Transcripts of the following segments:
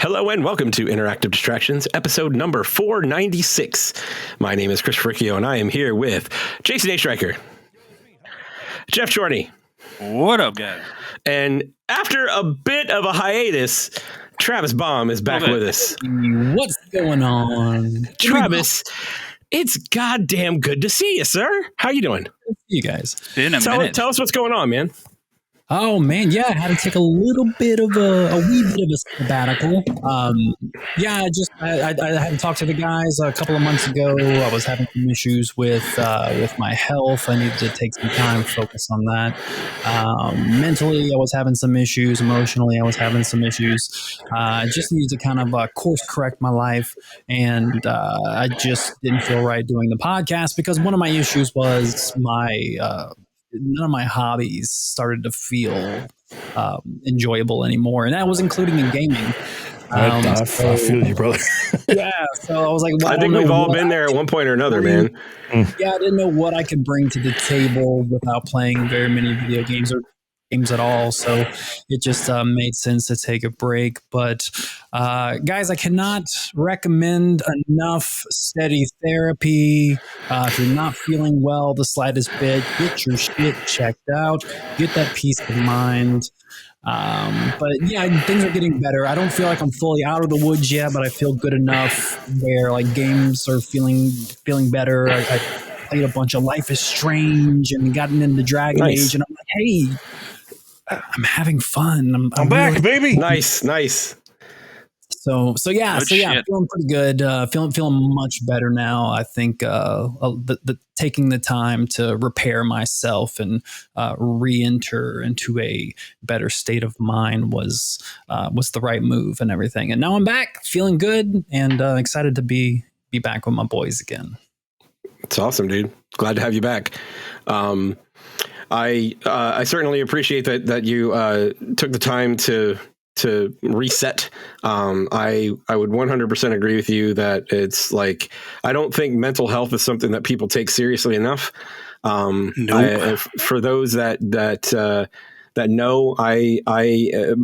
Hello and welcome to Interactive Distractions, episode number 496. My name is Chris Fricchio, and I am here with Jason A. Stryker, Jeff Shorty. What up, guys? And after a bit of a hiatus, Travis Baum is back with us. What's going on? Travis, it's goddamn good to see you, sir. How you doing? Good to see you guys. Been a minute. Tell us what's going on, man. Oh man, yeah, I had to take a little bit of a wee bit of a sabbatical. I had to talk to the guys a couple of months ago. I was having some issues with my health. I needed to take some time to focus on that. Mentally, I was having some issues. Emotionally, I was having some issues. I just needed to kind of course correct my life, and I just didn't feel right doing the podcast because one of my issues was none of my hobbies started to feel enjoyable anymore, and that was including in gaming. I feel you, brother. Yeah, so I was like, I think we've all been there at one point or another, man. Yeah, I didn't know what I could bring to the table without playing very many video games or games at all. So it just made sense to take a break. But guys, I cannot recommend enough steady therapy. If you're not feeling well the slightest bit, get your shit checked out. Get that peace of mind. But yeah, things are getting better. I don't feel like I'm fully out of the woods yet, but I feel good enough where like games are feeling better. I played a bunch of Life is Strange and gotten into Dragon Age, and I'm like, hey, I'm having fun. I'm back, really, baby. Nice. So feeling pretty good. Feeling much better now. I think the taking the time to repair myself and re-enter into a better state of mind was the right move and everything. And now I'm back, feeling good and excited to be back with my boys again. It's awesome, dude. Glad to have you back. I certainly appreciate that you took the time to reset. I would 100% agree with you that it's like, I don't think mental health is something that people take seriously enough. Nope. For those that know, I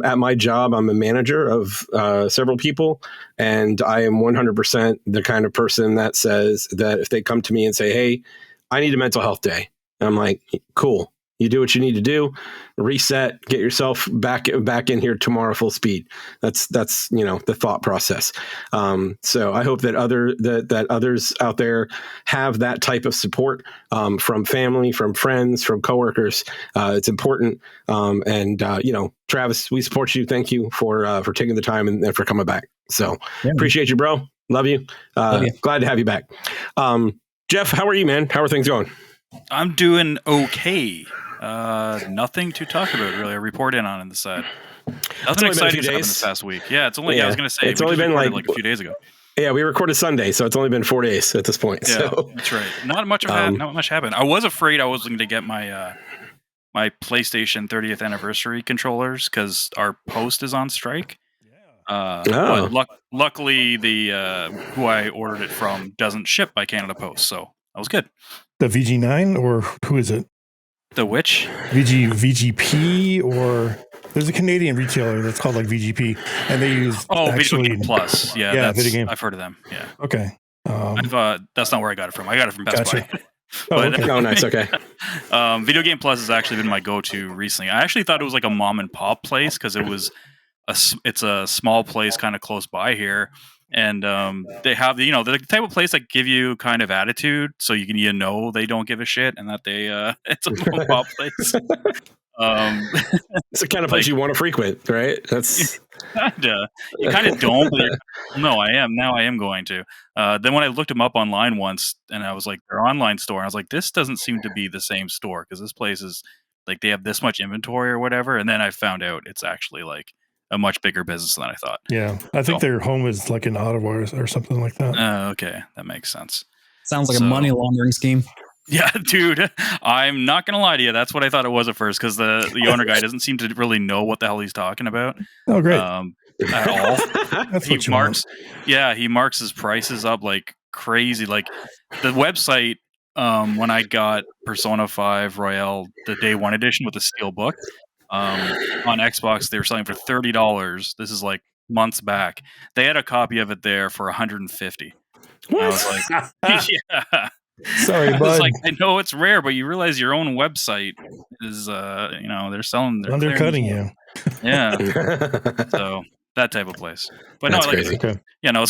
at my job, I'm a manager of several people, and I am 100% the kind of person that says that if they come to me and say, hey, I need a mental health day, I'm like, cool. You do what you need to do, reset, get yourself back in here tomorrow full speed. That's the thought process. So I hope that others out there have that type of support from family, from friends, from coworkers. It's important. Travis, we support you. Thank you for taking the time and for coming back. So Appreciate you, bro. Love you. Glad to have you back. Jeff, how are you, man? How are things going? I'm doing okay. Nothing to talk about, really. I report in on the side. Nothing exciting happened this past week. Yeah, it's only. Yeah, I was going to say it's only been like a few days ago. Yeah, we recorded Sunday, so it's only been 4 days at this point. Yeah, so. That's right. Not much happened. I was afraid I was going to get my my PlayStation 30th anniversary controllers because our post is on strike. But luckily, the who I ordered it from doesn't ship by Canada Post, so that was good. The VG9, or who is it? The which? VGP, or there's a Canadian retailer that's called like VGP, and they use Video Game Plus. Yeah, Video Game. I've heard of them. Yeah. Okay. That's not where I got it from. I got it from Best Buy. Okay. Oh, nice. Okay. Video Game Plus has actually been my go-to recently. I actually thought it was like a mom and pop place because it's a small place kind of close by here. And they have the type of place that give you kind of attitude, so you can they don't give a shit and that they it's a mom and pop place. It's the kind of place you want to frequent, right? That's you kind of don't. But no, I am now. I am going to. Then when I looked them up online once, and I was like their online store, and I was like, this doesn't seem to be the same store because this place is like they have this much inventory or whatever. And then I found out it's actually like a much bigger business than I thought. Yeah, I think their home is like in Ottawa or something like that. Okay, that makes sense. Sounds like a money laundering scheme. Yeah, dude, I'm not gonna lie to you. That's what I thought it was at first because the owner guy doesn't seem to really know what the hell he's talking about. Oh, great! At all. That's what you want. Yeah, he marks his prices up like crazy. Like the website, when I got Persona 5 Royale, the Day 1 edition with the steel book, on Xbox, they were selling for $30. This is like months back. They had a copy of it there for 150. What? I was like, yeah. Sorry, I was bud. like, I know it's rare, but you realize your own website is, they're selling, they're Undercutting you. Yeah. So that type of place. But That's no, like, crazy. Okay. you know,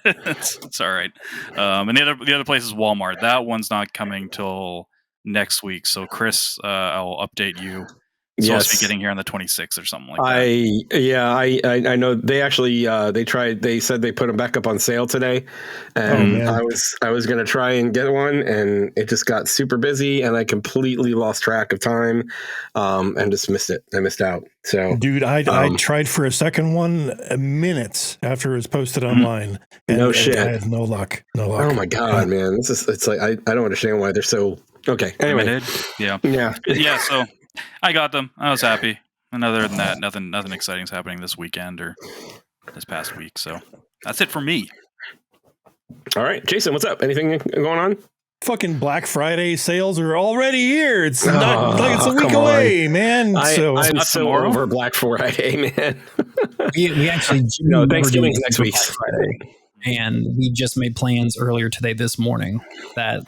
it's all right. And the other place is Walmart. That one's not coming till next week. So Chris, I'll update you. It's supposed to be getting here on the 26th or something like that. I know they actually they said they put them back up on sale today, and man. I was gonna try and get one, and it just got super busy, and I completely lost track of time, and just missed it. I missed out. So, Dude, I tried for a second one minutes after it was posted online. And no shit. I had no luck. No luck. Oh my god, man! It's like I don't understand why they're so okay. Anyway, Limited. Yeah. So I got them. I was happy. And other than that, nothing exciting is happening this weekend or this past week. So that's it for me. All right, Jason, what's up? Anything going on? Fucking Black Friday sales are already here. It's not like it's a week come away, man. I'm not so tomorrow? over Black Friday, man. We actually No, we're Thanksgiving's doing next Black week. Friday, and we just made plans earlier today, this morning, that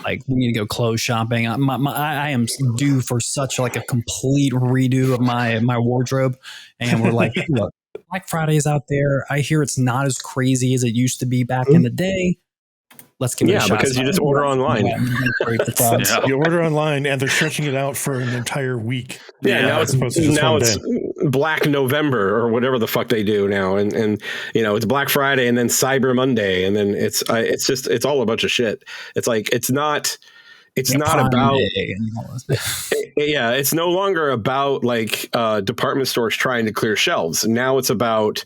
like we need to go clothes shopping. I am due for such like a complete redo of my wardrobe, and we're like, look, Black Friday is out there. I hear it's not as crazy as it used to be back in the day. Let's give it a shot. Yeah, because you just order online. Yeah. You order online and they're stretching it out for an entire week. Yeah, now as opposed to just one day. Black November or whatever the fuck they do now, and you know it's Black Friday and then Cyber Monday, and then it's all a bunch of shit. It's like it's not about it's no longer about like department stores trying to clear shelves. Now it's about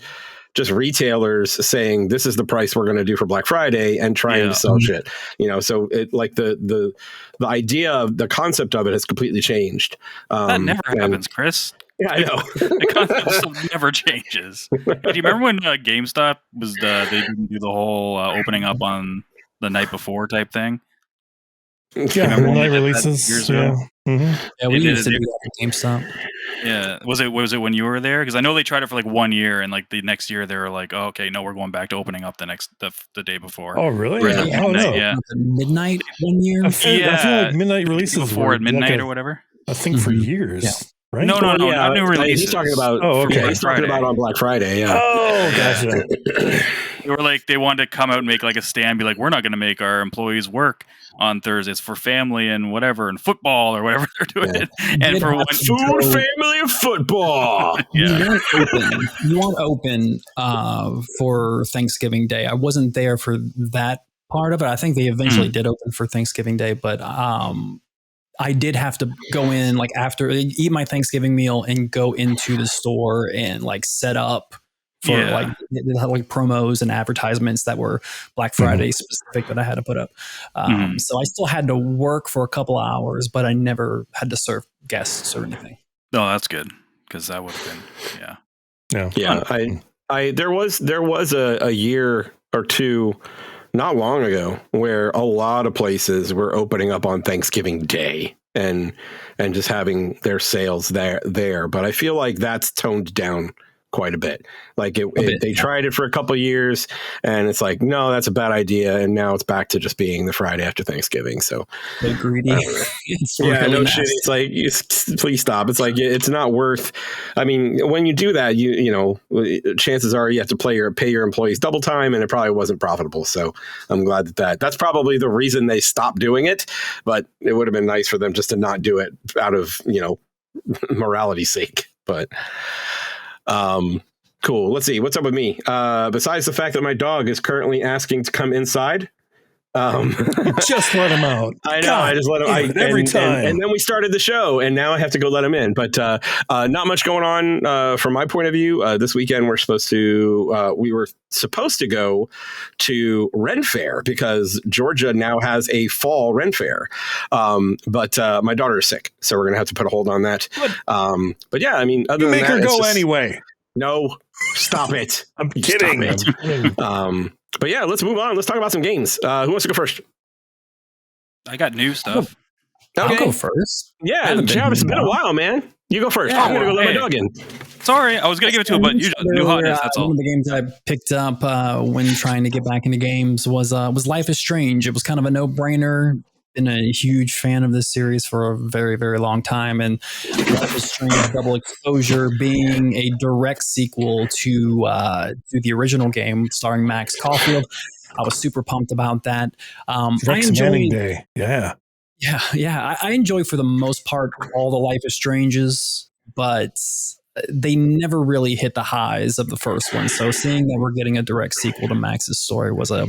just retailers saying this is the price we're going to do for Black Friday and trying to sell shit, you know. So it like the idea of the concept of it has completely changed. That never happens, Chris. Yeah, I know. The concept never changes. Do you remember when GameStop was they didn't do the whole opening up on the night before type thing? Yeah, midnight releases. Yeah. Mm-hmm. Yeah, we used to do that at GameStop. Yeah, was it when you were there? Because I know they tried it for like 1 year, and like the next year they were like, "Oh, okay, no, we're going back to opening up the day before." Oh, really? Yeah. Oh, no. Yeah. Midnight 1 year. I feel like midnight releases before at midnight like or whatever. a thing for years. Yeah. Right? No, not new releases. He's talking about. Oh, okay. He's talking about on Black Friday. Yeah. Oh, gotcha. They were like, they wanted to come out and make like a stand, be like, we're not going to make our employees work on Thursdays for family and whatever, and football or whatever they're doing. And for one, food, family, and football. Yeah. You weren't open for Thanksgiving Day. I wasn't there for that part of it. I think they eventually did open for Thanksgiving Day, but I did have to go in like after eat my Thanksgiving meal and go into the store and like set up for like promos and advertisements that were Black Friday specific that I had to put up. So I still had to work for a couple of hours, but I never had to serve guests or anything. No, that's good because that would have been There was a year or two not long ago where a lot of places were opening up on Thanksgiving Day and just having their sales there. But I feel like that's toned down quite a bit. Like they tried it for a couple of years and it's like, no, that's a bad idea. And now it's back to just being the Friday after Thanksgiving. So greedy. No shit. It's like, please stop. It's like, it's not worth, I mean, when you do that, you know, chances are you have to pay your employees double time and it probably wasn't profitable. So I'm glad that's probably the reason they stopped doing it, but it would have been nice for them just to not do it out of, you know, morality's sake. But cool. Let's see. What's up with me? Besides the fact that my dog is currently asking to come inside. Just let him out. I know. God, I just let him every time. And then we started the show and now I have to go let him in. But not much going on from my point of view. This weekend we were supposed to go to Ren Fair because Georgia now has a fall Ren Fair. But my daughter is sick, so we're gonna have to put a hold on that. But yeah, I mean, other than make that, her go anyway. No, stop it. I'm kidding. But yeah, let's move on. Let's talk about some games. Who wants to go first? I got new stuff. I'll go first. Yeah, Travis, it's been a while, man. You go first. I'm going to go let my dog in. Sorry, I was gonna give it to it, but you new hotness. That's all. One of the games I picked up when trying to get back into games was Life is Strange. It was kind of a no-brainer. Been a huge fan of this series for a very, very long time, and Life is Strange Double Exposure being a direct sequel to the original game starring Max Caulfield. I was super pumped about that. Rex Manning Day, yeah. I enjoy for the most part all the Life is Stranges, but they never really hit the highs of the first one. So seeing that we're getting a direct sequel to Max's story was a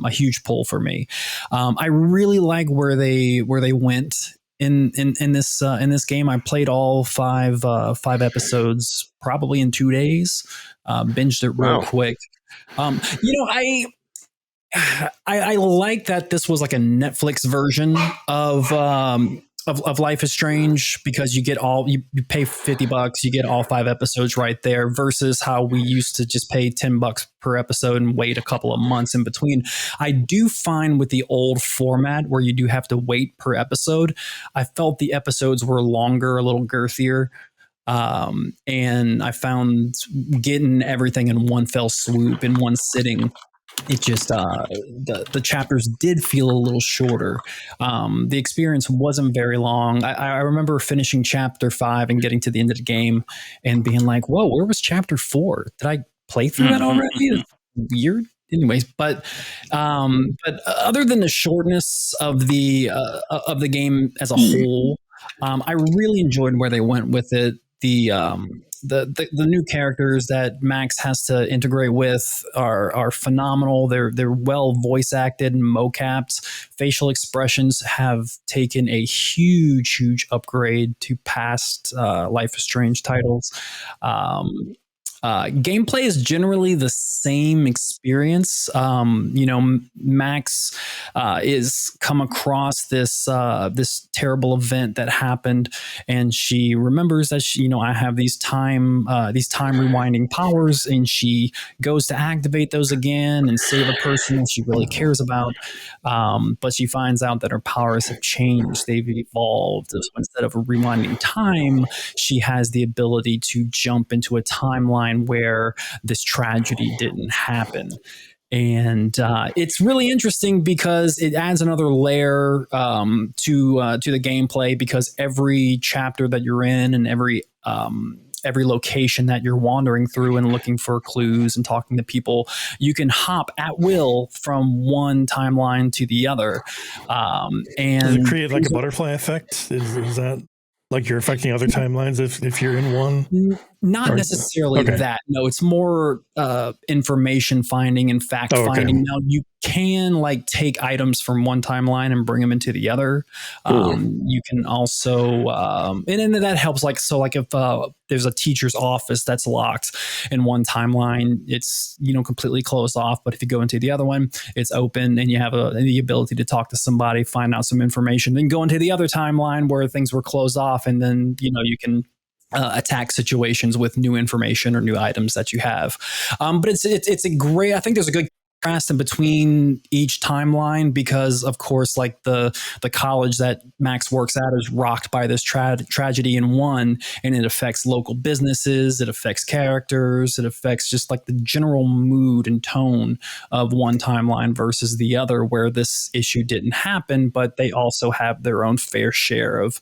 huge pull for me. I really like where they went in this game. I played all five episodes probably in 2 days. Binged it real quick. I like that this was like a Netflix version of Life is Strange, because you get you pay $50, you get all 5 episodes right there, versus how we used to just pay $10 per episode and wait a couple of months in between. I do find with the old format where you do have to wait per episode, I felt the episodes were longer, a little girthier. And I found getting everything in one fell swoop in one sitting, it just the chapters did feel a little shorter. The experience wasn't very long. I remember finishing chapter 5 and getting to the end of the game and being like, whoa, where was chapter 4? Did I play through that already? It's weird. Anyways, but other than the shortness of the game as a whole, I really enjoyed where they went with it. The new characters that Max has to integrate with are phenomenal. They're well voice acted and mocapped. Facial expressions have taken a huge upgrade to past Life is Strange titles. Gameplay is generally the same experience. Max is come across this terrible event that happened, and she remembers that I have these time rewinding powers, and she goes to activate those again and save a person that she really cares about. But she finds out that her powers have changed; they've evolved. So instead of rewinding time, she has the ability to jump into a timeline where this tragedy didn't happen. And it's really interesting because it adds another layer to the gameplay, because every chapter that you're in and every location that you're wandering through and looking for clues and talking to people, you can hop at will from one timeline to the other. And does it create like a butterfly effect? Is that like you're affecting other timelines if you're in one? Not necessarily that. No, it's more information finding and fact finding. Now you can like take items from one timeline and bring them into the other. You can also, and that helps. Like if there's a teacher's office that's locked in one timeline, it's completely closed off. But if you go into the other one, it's open, and you have the ability to talk to somebody, find out some information, then go into the other timeline where things were closed off, and then you can attack situations with new information or new items that you have. But it's a great, I think there's a good contrast in between each timeline, because of course, like the college that Max works at is rocked by this tragedy in one, and it affects local businesses, it affects characters, it affects just like the general mood and tone of one timeline versus the other, where this issue didn't happen, but they also have their own fair share of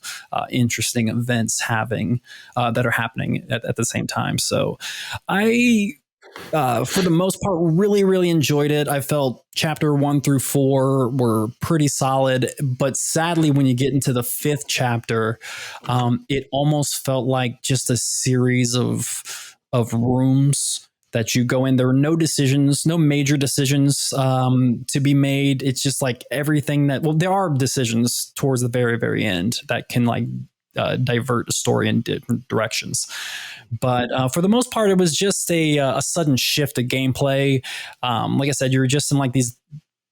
interesting events that are happening at the same time. So for the most part, really enjoyed it. I felt chapter 1 through 4 were pretty solid, but sadly, when you get into the 5th chapter, it almost felt like just a series of rooms that you go in. There were no major decisions to be made. It's just like everything there are decisions towards the very end that can like divert the story in different directions. But for the most part, it was just a sudden shift of gameplay. Like I said, you were just in like these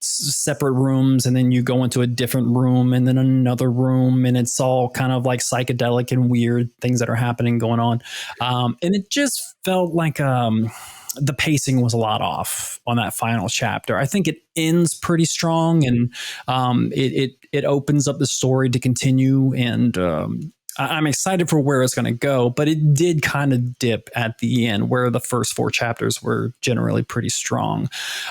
separate rooms, and then you go into a different room and then another room, and it's all kind of like psychedelic and weird things that are going on. And it just felt like the pacing was a lot off on that final chapter. I think it ends pretty strong, and it opens up the story to continue. And I'm excited for where it's going to go, but it did kind of dip at the end where the first 4 chapters were generally pretty strong.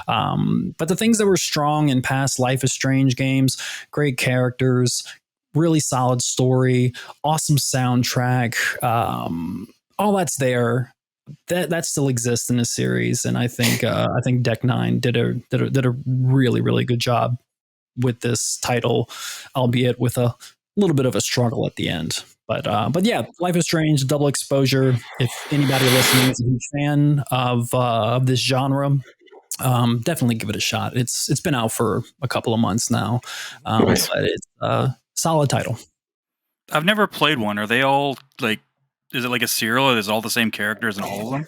But the things that were strong in past Life is Strange games, great characters, really solid story, awesome soundtrack, all that's there. That still exists in the series, and I think Deck Nine did a really, really good job with this title, albeit with a little bit of a struggle at the end. But yeah, Life is Strange, Double Exposure. If anybody listening is a huge fan of this genre, definitely give it a shot. It's been out for a couple of months now, Nice. but it's a solid title. I've never played one. Are they all like? Is it like a serial? Is all the same characters in all of them?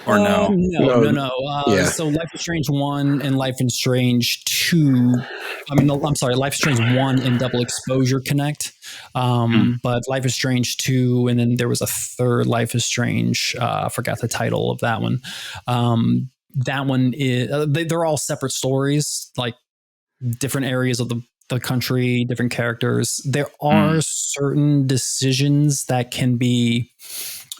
Or no? No. Yeah. So Life is Strange 1 and Life is Strange 2. I'm sorry, Life is Strange 1 and Double Exposure connect. But Life is Strange 2, and then there was a third Life is Strange. I forgot the title of that one. That one is, they're all separate stories, like different areas of the country, different characters. There are certain decisions that can be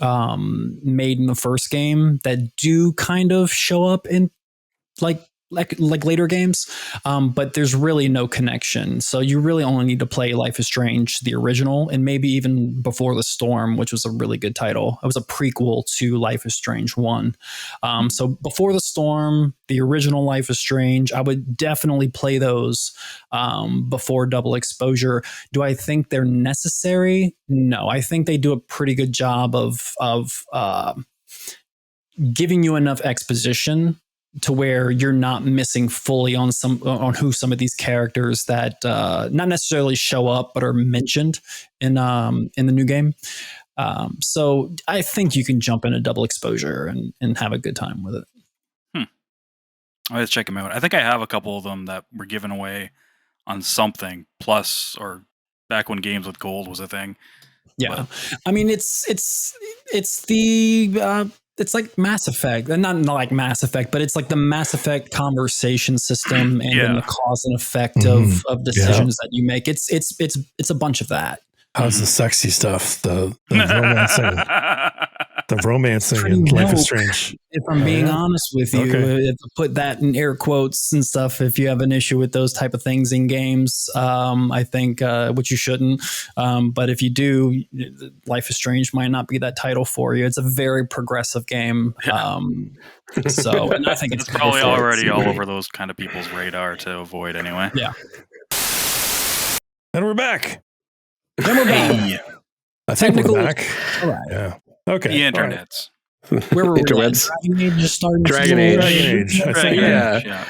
made in the first game that do kind of show up in like later games, but there's really no connection. So you really only need to play Life is Strange, the original, and maybe even Before the Storm, which was a really good title. It was a prequel to Life is Strange 1. So Before the Storm, the original Life is Strange, I would definitely play those before Double Exposure. Do I think they're necessary? No, I think they do a pretty good job of giving you enough exposition to where you're not missing fully on who some of these characters that not necessarily show up but are mentioned in the new game. So I think you can jump into Double Exposure and have a good time with it. Let's check them out. I think I have a couple of them that were given away on something plus, or back when games with gold was a thing. Yeah, I mean it's the it's like Mass Effect, and not like Mass Effect, but it's like the Mass Effect conversation system, and then the cause and effect of decisions that you make. It's a bunch of that. How's the sexy stuff? The romancing. The romancing in Life is Strange. If I'm being honest with you, if I put that in air quotes and stuff, if you have an issue with those type of things in games, I think, which you shouldn't. But if you do, Life is Strange might not be that title for you. It's a very progressive game. So, and I think it's probably already all over those kind of people's radar to avoid anyway. Yeah. And we're back. Hey. I think we're back. All right. Yeah. Okay. The internets. Where were we? Interwebs. Dragon Age just started. Dragon Age. I think. Yeah.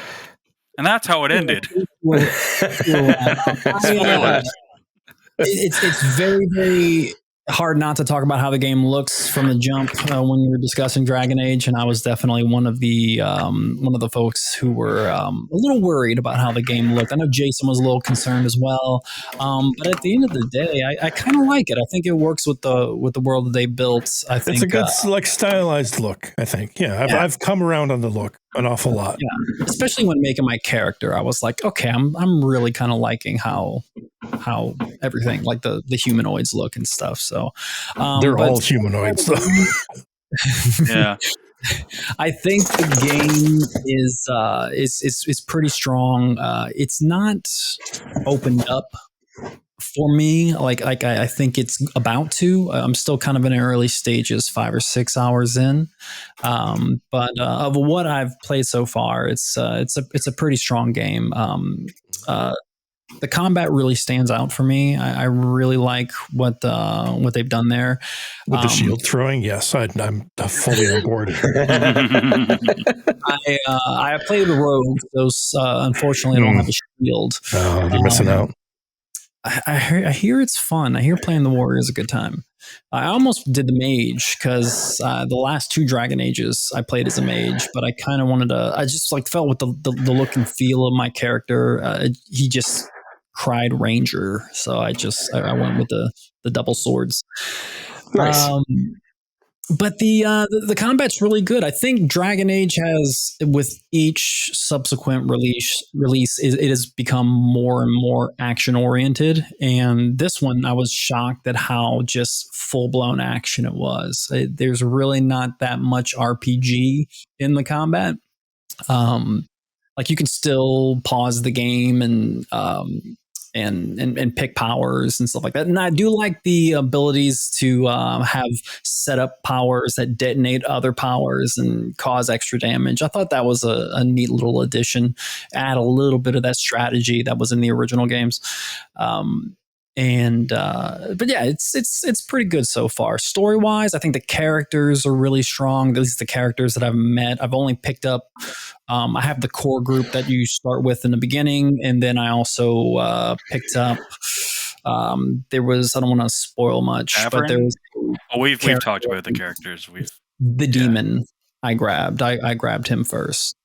And that's how it ended. It's very, very hard not to talk about how the game looks from the jump when we were discussing Dragon Age, and I was definitely one of the folks who were a little worried about how the game looked. I know Jason was a little concerned as well, but at the end of the day, I kind of like it. I think it works with the world that they built. I think it's a good stylized look. I think. Yeah, I've come around on the look an awful lot. Yeah, especially when making my character, I was like, okay, I'm really kind of liking how everything, like the humanoids look and stuff. So they're all humanoids, though. Yeah, I think the game is pretty strong. It's not opened up for me like I think it's about to. I'm still kind of in the early stages, 5 or 6 hours in, but of what I've played so far, it's a pretty strong game. The combat really stands out for me. I really like what they've done there with the shield throwing. Yes, I'm fully on board. I played the rogue. Those unfortunately don't have a shield. Oh, you're missing out. I hear it's fun. I hear playing the warrior is a good time. I almost did the mage because the last 2 Dragon Ages I played as a mage, but I kind of wanted to. I just felt with the look and feel of my character. He just cried ranger, so I went with the double swords. Nice. But the combat's really good. I think Dragon Age has, with each subsequent release, it has become more and more action oriented. And this one, I was shocked at how just full blown action it was. There's really not that much RPG in the combat. Like you can still pause the game and pick powers and stuff like that. And I do like the abilities to have set up powers that detonate other powers and cause extra damage. I thought that was a neat little addition. Add a little bit of that strategy that was in the original games. But yeah, it's pretty good so far. Story wise, I think the characters are really strong. At least the characters that I've met. I've only picked up. I have the core group that you start with in the beginning, and then I also picked up. There was, I don't want to spoil much, but there was. Oh, we've talked about the characters. The demon I grabbed. I grabbed him first.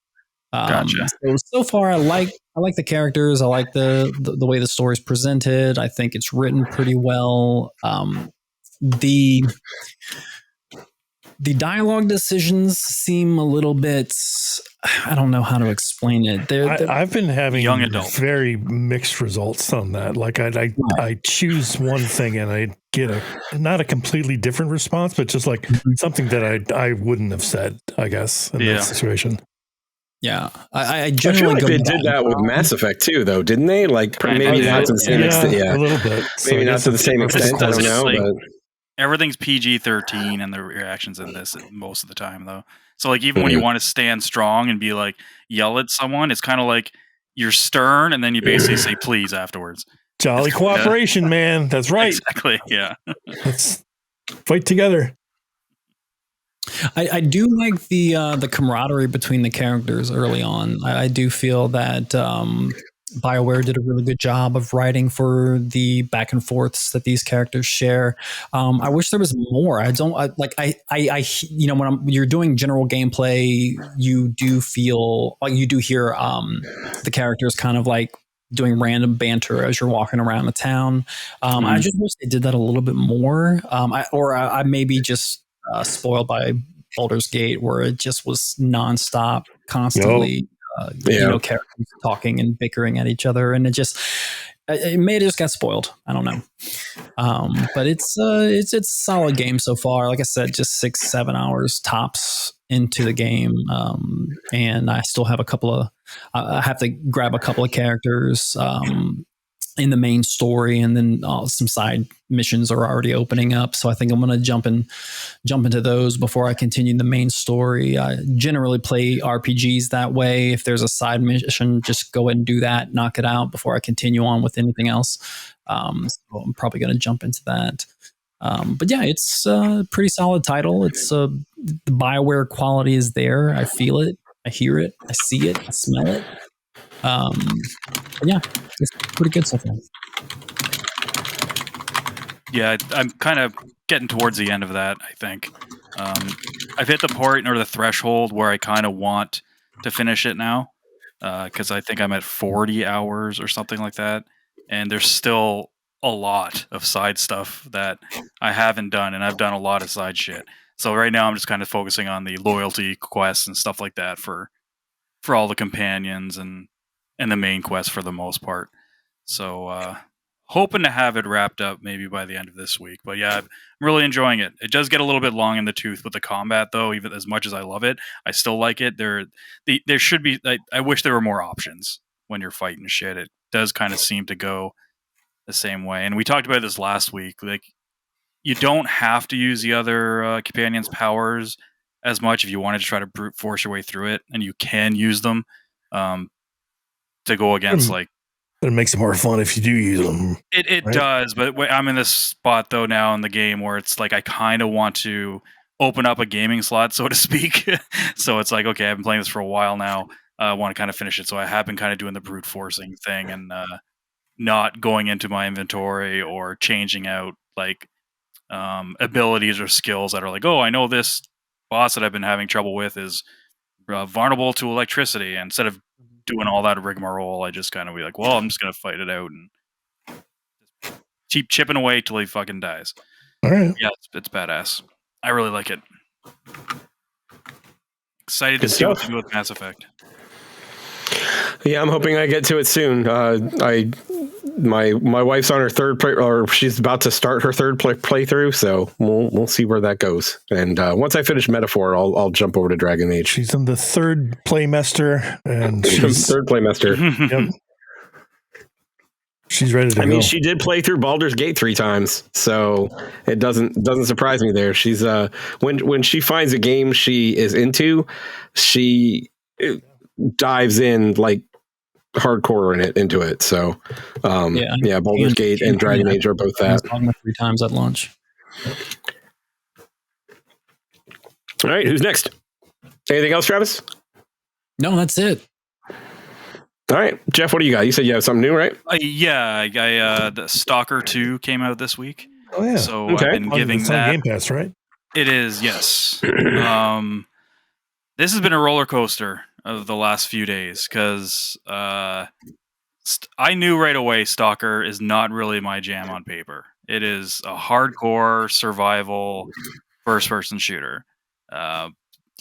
Gotcha. So far, I like the characters. I like the way the story's presented. I think it's written pretty well. The dialogue decisions seem a little bit. I don't know how to explain it. I've been having young adult, very mixed results on that. Like I choose one thing and I get not a completely different response, but just like something that I wouldn't have said, I guess, in that situation. Yeah, I generally feel like they did that with Mass Effect too, though, didn't they? Like maybe not to the same extent. Yeah, a little bit. Maybe not to the same extent. I don't know. Like, but everything's PG-13 and the reactions in this most of the time, though. So like even when you want to stand strong and be like yell at someone, it's kind of like you're stern and then you basically say please afterwards. Jolly cooperation, man. That's right. Exactly. Yeah. Let's fight together. I do like the camaraderie between the characters early on. I do feel that BioWare did a really good job of writing for the back and forths that these characters share. I wish there was more. When you're doing general gameplay, you do feel like you do hear the characters kind of like doing random banter as you're walking around the town. I just wish they did that a little bit more. I may be just spoiled by Baldur's Gate, where it just was nonstop, constantly, characters talking and bickering at each other, and it may have just got spoiled. I don't know, but it's a solid game so far. Like I said, just 6-7 hours tops into the game, and I still have I have to grab a couple of characters in the main story, and then some side missions are already opening up. So I think I'm going to jump into those before I continue the main story. I generally play RPGs that way. If there's a side mission, just go ahead and do that, knock it out before I continue on with anything else. So I'm probably going to jump into that. But yeah, it's a pretty solid title. It's the BioWare quality is there. I feel it. I hear it. I see it. I smell it. Yeah, it's pretty good so far. Yeah, I'm kind of getting towards the end of that, I think. I've hit the point or the threshold where I kind of want to finish it now, because I think I'm at 40 hours or something like that, and there's still a lot of side stuff that I haven't done, and I've done a lot of side shit. So right now I'm just kind of focusing on the loyalty quests and stuff like that for all the companions and the main quest for the most part. So hoping to have it wrapped up maybe by the end of this week. But yeah, I'm really enjoying it. It does get a little bit long in the tooth with the combat, though. Even as much as I love it, I still like it. There should be. I wish there were more options when you're fighting shit. It does kind of seem to go the same way. And we talked about this last week. Like, you don't have to use the other companions' powers as much if you wanted to try to brute force your way through it, and you can use them to go against like. But it makes it more fun if you do use them. It right? does, but I'm in this spot though now in the game where it's like I kind of want to open up a gaming slot, so to speak. So it's like, okay, I've been playing this for a while now. I want to kind of finish it, so I have been kind of doing the brute forcing thing and not going into my inventory or changing out like abilities or skills that are like, oh, I know this boss that I've been having trouble with is vulnerable to electricity. And instead of doing all that rigmarole, I just kind of be like, well, I'm just going to fight it out and keep chipping away till he fucking dies. All right. Yeah, it's badass. I really like it. Excited Good to see what stuff. they do with Mass Effect. Yeah, I'm hoping I get to it soon. My wife's on her third or she's about to start her third playthrough, so we'll see where that goes. And once I finish Metaphor, I'll jump over to Dragon Age. She's in the third playmester, and she's third playmester. Yep. She's ready to go. I mean, she did play through Baldur's Gate 3 times, so it doesn't surprise me there. She's when she finds a game she is into, she dives in like hardcore into it. So Baldur's Gate and Dragon Age are both that. 3 times at launch. All right, who's next? Anything else, Travis? No, that's it. All right, Jeff, what do you got? You said you have something new, right? The Stalker 2 came out this week. Oh yeah. So okay. I've been giving it's that. On Game Pass, right? It is, yes. This has been a roller coaster of the last few days because I knew right away Stalker is not really my jam on paper. It is a hardcore survival first-person shooter.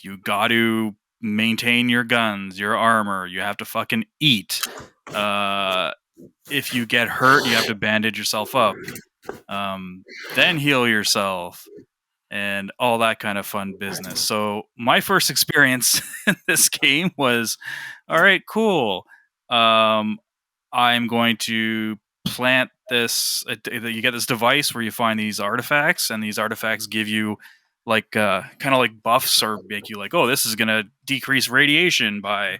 You got to maintain your guns, your armor. You have to fucking eat. If you get hurt, you have to bandage yourself up. Then heal yourself. And all that kind of fun business. So my first experience in this game was, all right, cool. I'm going to plant this. You get this device where you find these artifacts, and these artifacts give you like kind of like buffs or make you like, oh, this is going to decrease radiation by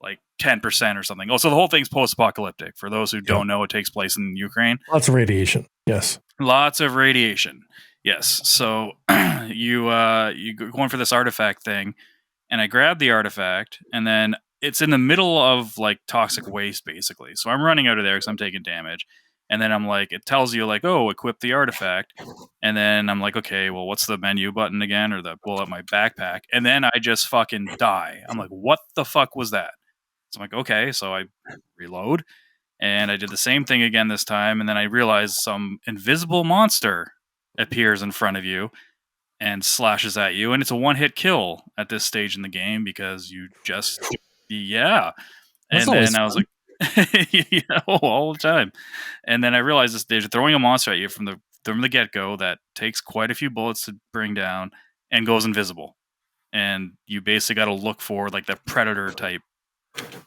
like 10% or something. Oh, so the whole thing's post-apocalyptic. For those who don't know, it takes place in Ukraine. Lots of radiation. Yes. Lots of radiation. Yes. So you going for this artifact thing, and I grabbed the artifact, and then it's in the middle of like toxic waste, basically. So I'm running out of there because I'm taking damage. And then I'm like, it tells you like, oh, equip the artifact. And then I'm like, okay, well, what's the menu button again? Or the pull out my backpack. And then I just fucking die. I'm like, what the fuck was that? So I'm like, okay. So I reload, and I did the same thing again this time. And then I realized some invisible monster appears in front of you and slashes at you, and it's a one-hit kill at this stage in the game because you just That's and then fun. I was like all the time. And then I realized this, they're throwing a monster at you from the get-go that takes quite a few bullets to bring down and goes invisible, and you basically got to look for like the predator type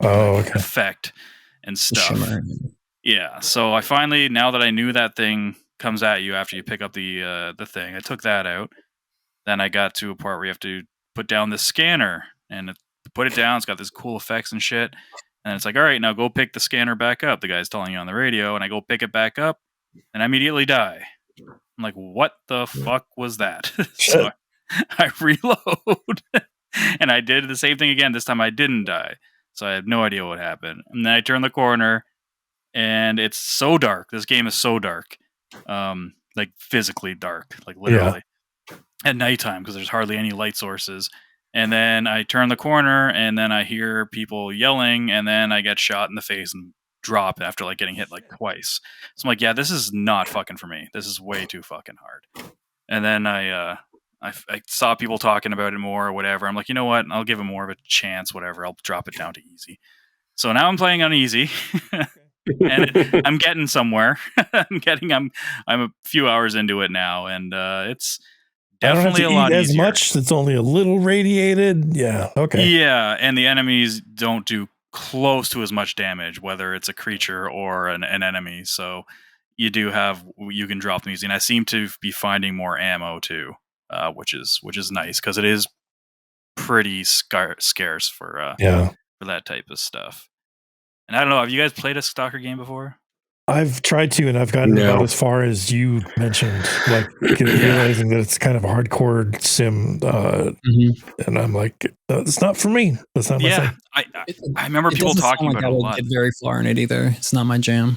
effect and stuff. Yeah, so I finally, now that I knew that thing comes at you after you pick up the thing, I took that out. Then I got to a part where you have to put down the scanner, and put it down. It's got this cool effects and shit. And it's like, all right, now go pick the scanner back up. The guy's telling you on the radio, and I go pick it back up, and I immediately die. I'm like, what the fuck was that? So I reload, and I did the same thing again. This time I didn't die, so I have no idea what happened. And then I turn the corner, and it's so dark. This game is so dark. Like physically dark, like literally at nighttime, because there's hardly any light sources. And then I turn the corner, and then I hear people yelling, and then I get shot in the face and drop after like getting hit like twice. So I'm like, yeah, this is not fucking for me. This is way too fucking hard. And then I saw people talking about it more or whatever. I'm like, you know what? I'll give it more of a chance. Whatever. I'll drop it down to easy. So now I'm playing on easy. And I'm getting somewhere. I'm a few hours into it now, and it's definitely a lot as easier. Much. It's only a little radiated. Yeah. Okay. Yeah, and the enemies don't do close to as much damage, whether it's a creature or an enemy. So you can drop them easy, and I seem to be finding more ammo too, which is nice because it is pretty scarce for that type of stuff. And I don't know, have you guys played a Stalker game before? I've tried to, and I've gotten about as far as you mentioned, like realizing that it's kind of a hardcore sim. And I'm like, it's not for me. That's not my thing. I remember people talking about it a lot. I wouldn't get very far in it either. It's not my jam.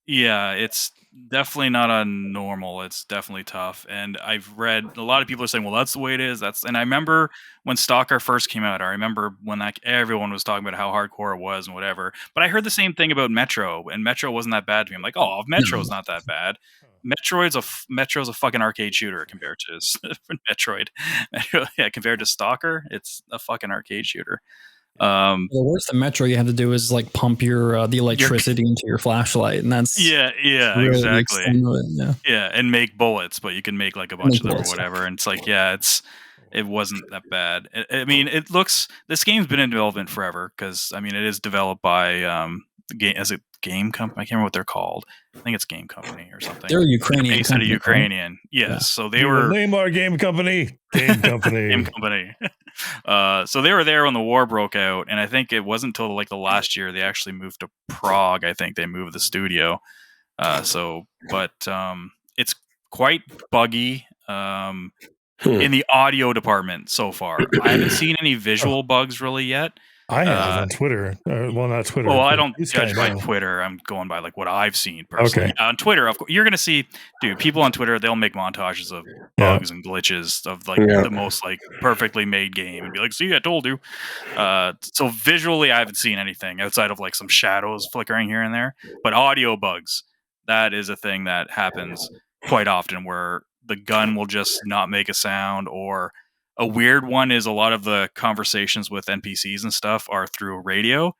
Yeah, it's definitely not a normal. It's definitely tough. And I've read a lot of people are saying, well, that's the way it is. And I remember when Stalker first came out, I remember when like everyone was talking about how hardcore it was and whatever. But I heard the same thing about Metro, and Metro wasn't that bad to me. I'm like, oh, Metro's not that bad. Metro's a fucking arcade shooter compared to Metroid. Yeah, compared to Stalker, it's a fucking arcade shooter. The worst the Metro you have to do is like pump your the electricity into your flashlight, and that's yeah, really the exactly. extent of it, Yeah, and make bullets, but you can make like a bunch of them or whatever. And it's like, it wasn't that bad. I mean, this game's been in development forever because I mean, it is developed by Game Company? I can't remember what they're called. I think it's Game Company or something. They're a Ukrainian based out of Ukrainian. Right? Yes, yeah. So they were name our game company. Game Company. Game Company. So they were there when the war broke out, and I think it wasn't until like the last year they actually moved to Prague. I think they moved the studio. It's quite buggy in the audio department so far. I haven't seen any visual bugs really yet. I have on Twitter. Well, not Twitter. Well, I don't judge by Twitter. I'm going by like what I've seen personally. Okay. On Twitter, of course, you're going to see, dude, people on Twitter, they'll make montages of bugs and glitches of like the most like perfectly made game and be like, see, I told you. So visually, I haven't seen anything outside of like some shadows flickering here and there. But audio bugs, that is a thing that happens quite often where the gun will just not make a sound, or a weird one is a lot of the conversations with NPCs and stuff are through a radio,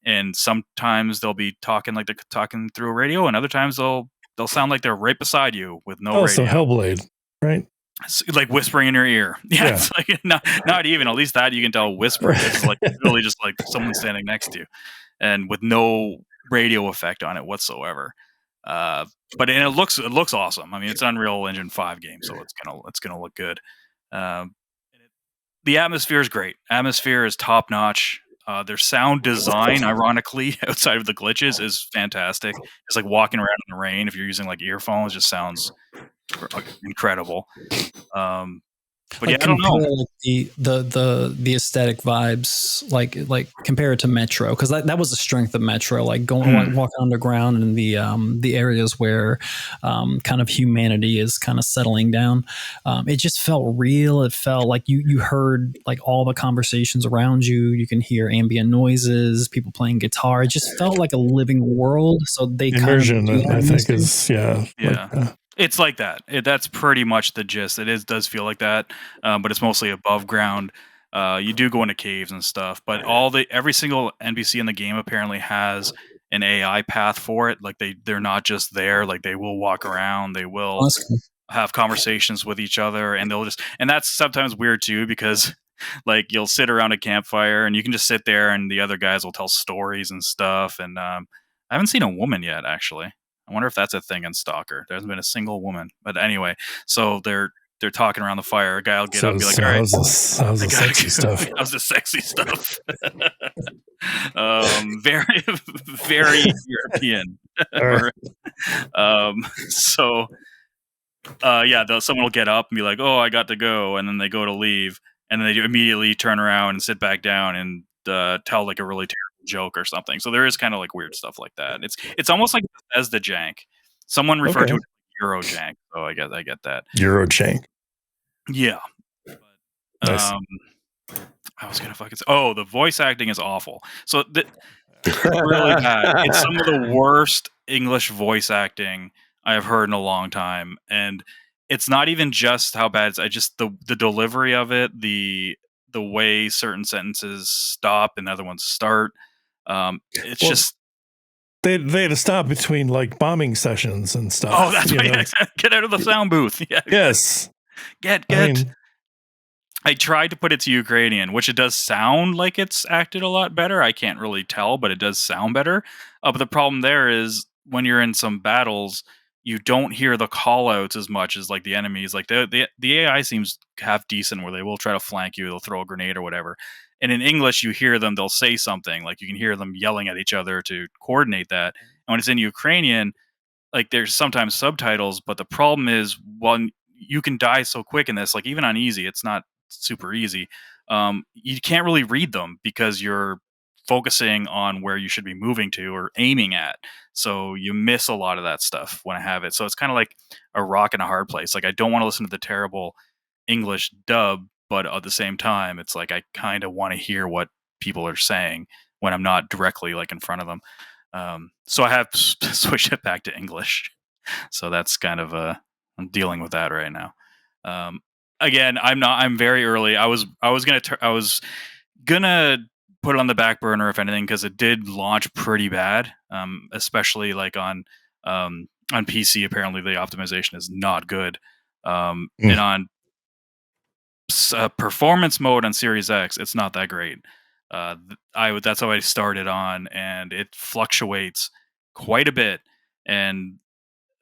and sometimes they'll be talking like they're talking through a radio, and other times they'll sound like they're right beside you with no radio. So Hellblade, right? It's like whispering in your ear. Yeah. It's like not even, at least that you can tell whispering. It's like really just like someone standing next to you, and with no radio effect on it whatsoever. But it looks awesome. I mean, it's Unreal Engine 5 game, so it's gonna look good. The atmosphere is great. Atmosphere is top notch. Their sound design, ironically, outside of the glitches, is fantastic. It's like walking around in the rain. If you're using like earphones, just sounds incredible. But like, I don't know. Like the aesthetic vibes, like compare it to Metro, because that was the strength of Metro. Like going walking underground in the areas where kind of humanity is kind of settling down. It just felt real. It felt like you heard like all the conversations around you. You can hear ambient noises, people playing guitar. It just felt like a living world. So they immersion, I think, is It's like that. That's pretty much the gist. It does feel like that, but it's mostly above ground. You do go into caves and stuff, but every single NPC in the game apparently has an AI path for it. Like they're not just there. Like they will walk around. They will have conversations with each other, and and that's sometimes weird too, because like you'll sit around a campfire and you can just sit there, and the other guys will tell stories and stuff. And I haven't seen a woman yet, actually. I wonder if that's a thing in Stalker. There hasn't been a single woman. But anyway, so they're talking around the fire. A guy will get up and be like, all right. How's the sexy stuff? How's the sexy stuff? Very, very European. Someone will get up and be like, oh, I got to go. And then they go to leave. And then they immediately turn around and sit back down and tell like a really terrible joke or something. So there is kind of like weird stuff like that. It's almost like Bethesda jank. Someone referred to it as Euro jank. So I get that. Euro jank. Yeah. Nice. I was gonna fucking say, the voice acting is awful. So really bad. It's some of the worst English voice acting I've heard in a long time, and it's not even just how bad it's just the delivery of it, the way certain sentences stop and other ones start. Just they had to stop between like bombing sessions and stuff. Oh, that's right. Get out of the sound booth. Yeah. Yes. I tried to put it to Ukrainian, which it does sound like it's acted a lot better. I can't really tell, but it does sound better. But the problem there is when you're in some battles, you don't hear the call outs as much as like the enemies. Like the AI seems half decent where they will try to flank you. They'll throw a grenade or whatever. And in English, you hear them, they'll say something, like you can hear them yelling at each other to coordinate that. And when it's in Ukrainian, like there's sometimes subtitles, but the problem is one, you can die so quick in this, like even on easy, it's not super easy. You can't really read them because you're focusing on where you should be moving to or aiming at. So you miss a lot of that stuff when I have it. So it's kind of like a rock and a hard place. Like I don't want to listen to the terrible English dub, but at the same time, it's like I kind of want to hear what people are saying when I'm not directly like in front of them. So I have switched it back to English. So that's kind of I'm dealing with that right now. Again, I'm very early. I was gonna put it on the back burner if anything, because it did launch pretty bad. Especially like on PC. Apparently, the optimization is not good. And on performance mode on Series X, it's not that great. That's how I started on, and it fluctuates quite a bit, and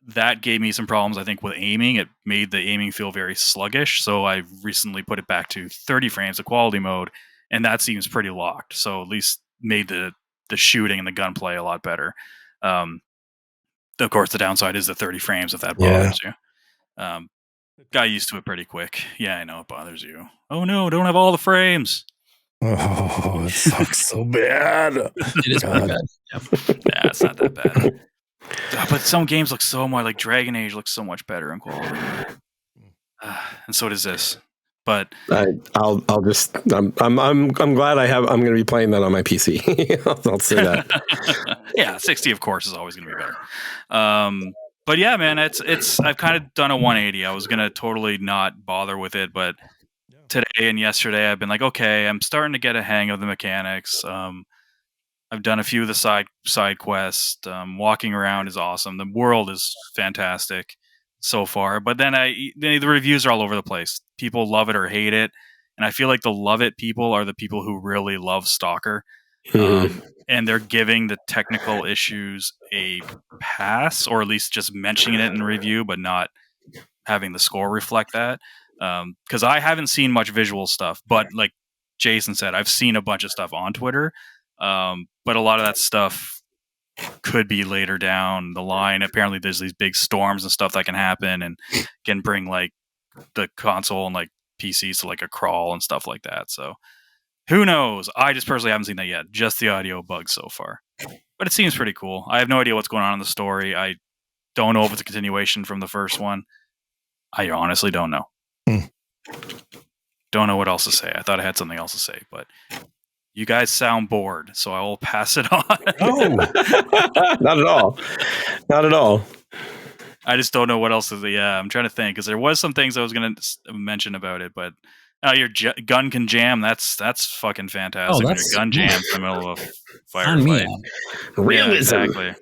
that gave me some problems. I think with aiming, it made the aiming feel very sluggish. So I recently put it back to 30 frames of quality mode, and that seems pretty locked. So at least made the shooting and the gunplay a lot better. Of course, the downside is the 30 frames if that bothers you. Got used to it pretty quick. Yeah, I know it bothers you. Oh no, don't have all the frames. Oh, it sucks so bad. It is pretty bad. Yeah, it's not that bad. But some games look so much like Dragon Age looks so much better in quality, and so does this. But I'm glad I'm going to be playing that on my PC. I'll say that. Yeah, 60 of course is always going to be better. But yeah, man, it's I've kind of done a 180. I was going to totally not bother with it, but today and yesterday I've been like, okay, I'm starting to get a hang of the mechanics. I've done a few of the side quests. Walking around is awesome. The world is fantastic so far. But then the reviews are all over the place. People love it or hate it, and I feel like the love it people are the people who really love Stalker, and they're giving the technical issues a pass, or at least just mentioning it in the review, but not having the score reflect that. Because I haven't seen much visual stuff, but like Jason said, I've seen a bunch of stuff on Twitter. But a lot of that stuff could be later down the line. Apparently there's these big storms and stuff that can happen and can bring like the console and like PCs to like a crawl and stuff like that. So who knows? I just personally haven't seen that yet. Just the audio bugs so far. But it seems pretty cool. I have no idea what's going on in the story. I don't know if it's a continuation from the first one. I honestly don't know. Don't know what else to say. I thought I had something else to say, but you guys sound bored, so I will pass it on. Oh, not at all. Not at all. I just don't know what else is. Yeah, I'm trying to think because there was some things I was going to mention about it, but your gun can jam. That's fucking fantastic. When your gun jams in the middle of a firefight. Realism. Yeah, exactly.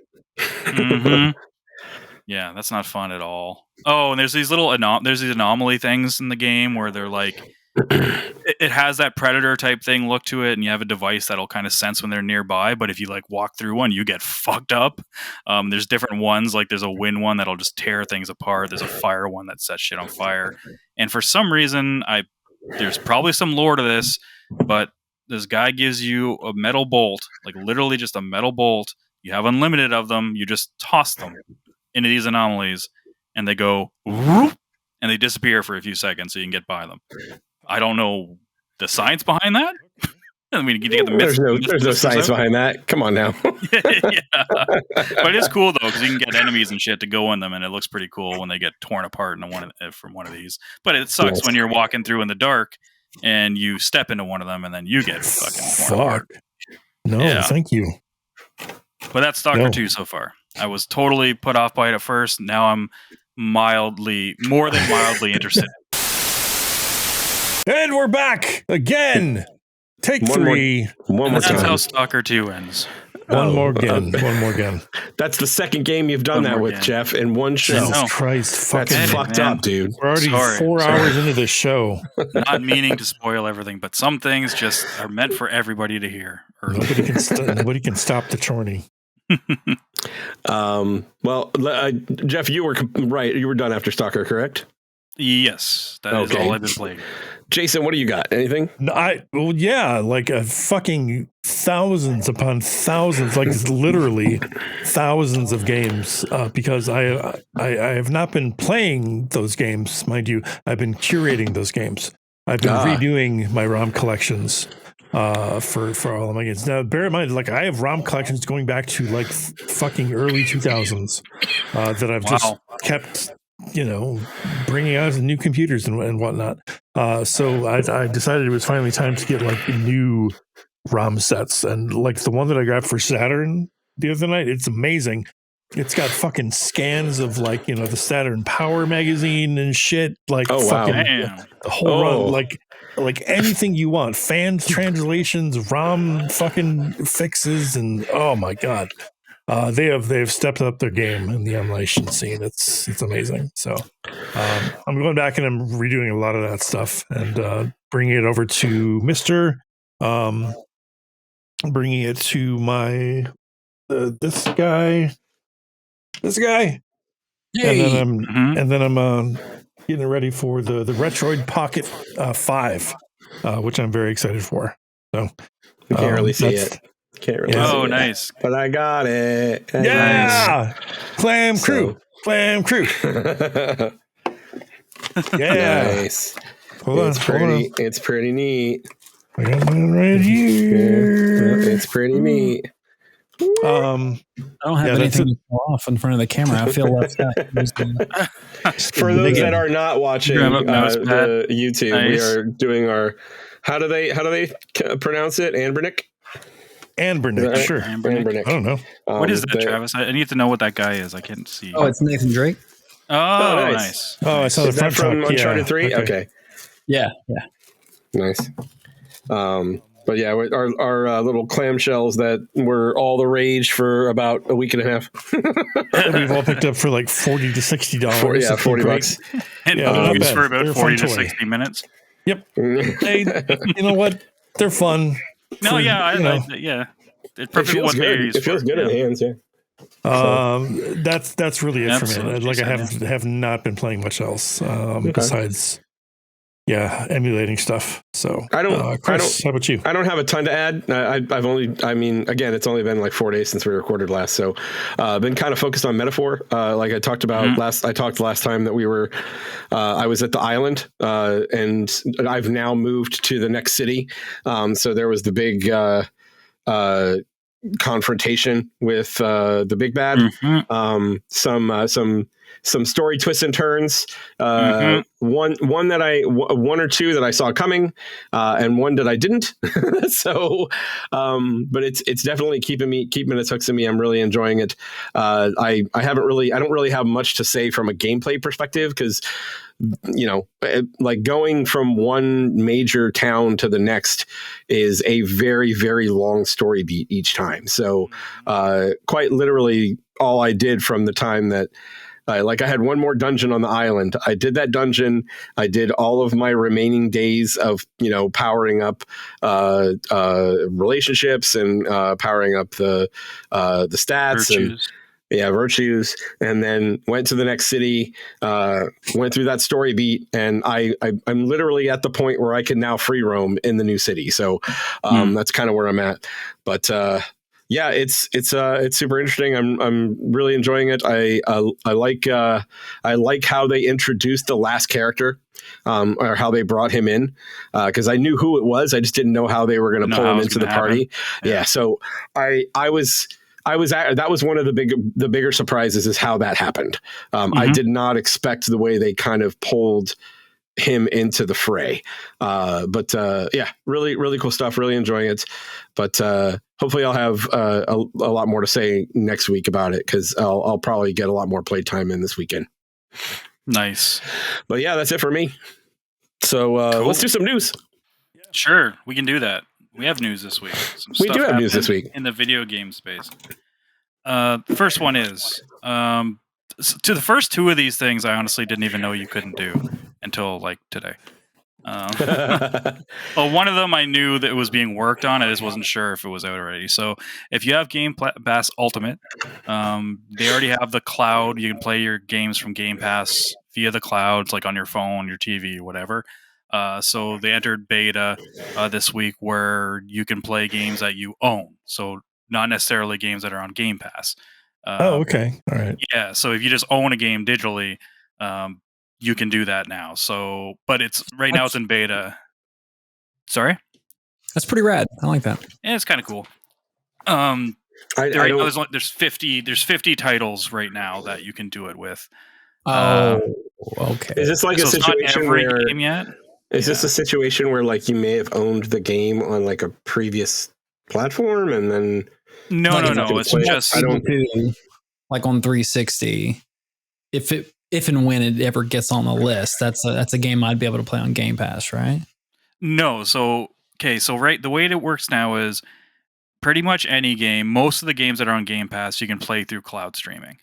Yeah, that's not fun at all. Oh, and there's these little anomaly things in the game where they're like, it has that predator type thing look to it, and you have a device that'll kind of sense when they're nearby, but if you like walk through one, you get fucked up. There's different ones, like there's a wind one that'll just tear things apart. There's a fire one that sets shit on fire. And for some reason, there's probably some lore to this, but this guy gives you a metal bolt, like literally just a metal bolt. You have unlimited of them. You just toss them into these anomalies, and they go whoop, and they disappear for a few seconds so you can get by them. I don't know the science behind that. I mean, you get the there's no science behind that. Come on now. Yeah. But it's cool though, because you can get enemies and shit to go in them, and it looks pretty cool when they get torn apart from one of these. But it sucks when you're walking through in the dark and you step into one of them, and then you get fucking torn apart. No, thank you. But that's Stalker 2 so far. I was totally put off by it at first. Now I'm more than mildly interested. And we're back again. Take three. One more time. That's how Stalker 2 ends. One more again. That's the second game you've done that with, Jeff, in one show. Jesus Christ. That's fucked up, dude. We're already 4 hours into the show. Not meaning to spoil everything, but some things just are meant for everybody to hear. Nobody can stop the chorny. Well, Jeff, you were right. You were done after Stalker, correct? Yes, that is all I've been playing. Jason, what do you got? Anything? Like a fucking thousands upon thousands, like literally thousands of games. Because I have not been playing those games, mind you. I've been curating those games. I've been redoing my ROM collections for all of my games. Now, bear in mind, like I have ROM collections going back to like fucking early 2000s that I've just kept, bringing out new computers and whatnot. So I decided it was finally time to get like new ROM sets, and like the one that I got for Saturn the other night, it's amazing. it's got fucking scans of like, you know, the Saturn Power magazine and shit. Like fucking the whole run, like anything you want. Fans, translations, ROM fucking fixes, and oh my god. They've stepped up their game in the emulation scene. It's amazing. So I'm going back and I'm redoing a lot of that stuff and bringing it over to Mister, bringing it to my this guy, Hey. and then I'm getting ready for the Retroid Pocket 5, which I'm very excited for. So you can't really see it. Can't really. Oh, nice! But I got it. Yeah, nice. Clam crew. Yeah, nice. It's pretty neat. I got one right here. Yeah, it's pretty neat. I don't have anything to pull off in front of the camera. I feel left out. For those that are not watching the YouTube, nice. We are doing our. How do they pronounce it? Anbernic. Right? Sure. Anbernic. I don't know. What is that, Travis? I need to know what that guy is. I can't see. Oh, it's Nathan Drake. Oh, nice. Oh, I saw is that from Uncharted 3? Okay. Yeah. Nice. But yeah, our little clamshells that were all the rage for about a week and a half. We've all picked up for like $40 to $60. $40. And movies for about 40 to 60 minutes. Yep. Hey, you know what? They're fun. No, yeah. It's perfect what they use. It feels good in hands, yeah. That's really it for me. Like I have not been playing much else besides emulating stuff. So Chris, how about you? I don't have a ton to add. Again, it's only been like 4 days since we recorded last, so been kind of focused on Metaphor. Like I talked about last time that we were I was at the island, and I've now moved to the next city. So there was the big confrontation with the big bad. Some story twists and turns. One or two that I saw coming, and one that I didn't. So, but it's definitely keeping its hooks in me. I'm really enjoying it. I don't really have much to say from a gameplay perspective because, you know, like going from one major town to the next is a very, very long story beat each time. So, quite literally, all I did from the time that. I had one more dungeon on the island. I did that dungeon. I did all of my remaining days of, you know, powering up relationships and powering up the stats virtues. Virtues, and then went to the next city. Went through that story beat, and I'm literally at the point where I can now free roam in the new city. So that's kind of where I'm at. But yeah, it's super interesting. I'm really enjoying it. I like how they introduced the last character, or how they brought him in, because I knew who it was. I just didn't know how they were going to pull him into the party. Yeah, so that was one of the bigger surprises is how that happened. I did not expect the way they kind of pulled him into the fray. But really, really cool stuff. Really enjoying it. But hopefully I'll have a lot more to say next week about it because I'll probably get a lot more playtime in this weekend. Nice. But yeah, that's it for me. So cool. Let's do some news. Sure, we can do that. We have news this week. We do have news this week in the video game space. The first one is to the first two of these things, I honestly didn't even know you couldn't do until like today. Well, one of them I knew that it was being worked on. I just wasn't sure if it was out already. So if you have Game Pass Ultimate, they already have the cloud. You can play your games from Game Pass via the clouds, like on your phone, your TV, whatever. So they entered beta this week where you can play games that you own. So not necessarily games that are on Game Pass. Okay. All right. Yeah. So if you just own a game digitally, you can do that now. So, but it's right now it's in beta. Sorry? That's pretty rad. I like that. Yeah, it's kind of cool. There's 50 titles right now that you can do it with. Okay. Is this like a situation where game yet? Is this a situation where like you may have owned the game on like a previous platform and then No. It's just like on 360, if and when it ever gets on the list, that's a game I'd be able to play on Game Pass, right? No. So right, the way it works now is pretty much any game. Most of the games that are on Game Pass, you can play through cloud streaming.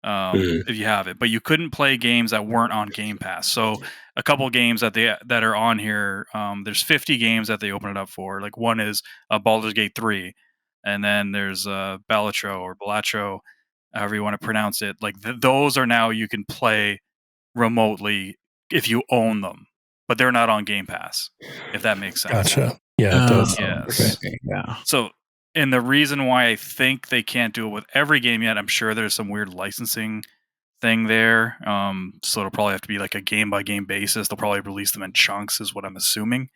If you have it, but you couldn't play games that weren't on Game Pass. So a couple games that are on here, there's 50 games that they open it up for. Like one is Baldur's Gate 3, and then there's Balatro, however you want to pronounce it. Like those are now you can play remotely if you own them, but they're not on Game Pass. If that makes sense. Gotcha. Yeah, it does. Yes. Okay, yeah. So. And the reason why I think they can't do it with every game yet, I'm sure there's some weird licensing thing there. So it'll probably have to be like a game by game basis. They'll probably release them in chunks, is what I'm assuming.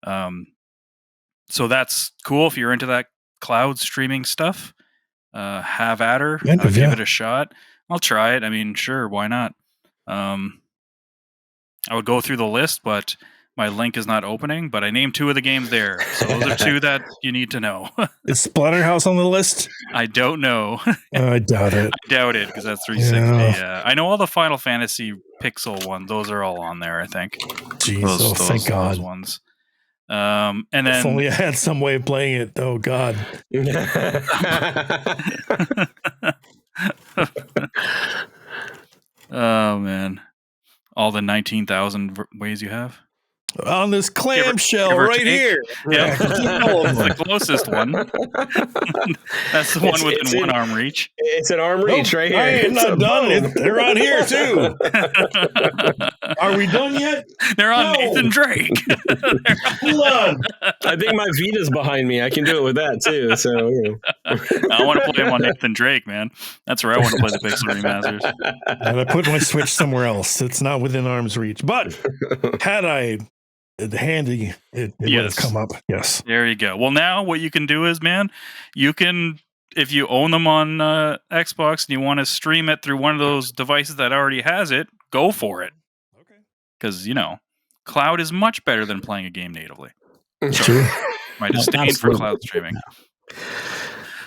So that's cool if you're into that cloud streaming stuff. Have at her. Give it a shot. I'll try it. I mean, sure, why not? I would go through the list, but my link is not opening, but I named 2 of the games there. So those are 2 that you need to know. Is Splatterhouse on the list? I don't know. I doubt it. I doubt it, because that's 360. Yeah. I know all the Final Fantasy Pixel ones. Those are all on there, I think. Jeez, thank God. Those ones. And then... If only I had some way of playing it. Oh, God. Oh, man. All the 19,000 ways you have? On this clamshell right here. Yeah, the closest one. That's the one within one arm reach. It's an arm reach right here. I am not done. They're on here too. Are we done yet? They're on Nathan Drake. Hold on. I think my Vita's behind me. I can do it with that too. So I want to play him on Nathan Drake, man. That's where I want to play the Pixel remasters. And I put my Switch somewhere else. It's not within arm's reach. But had I handy, it would have come up. Yes. There you go. Well, now what you can do is, man, you can, if you own them on Xbox and you want to stream it through one of those devices that already has it, go for it. Okay. Because, cloud is much better than playing a game natively. True. My disdain for cloud streaming.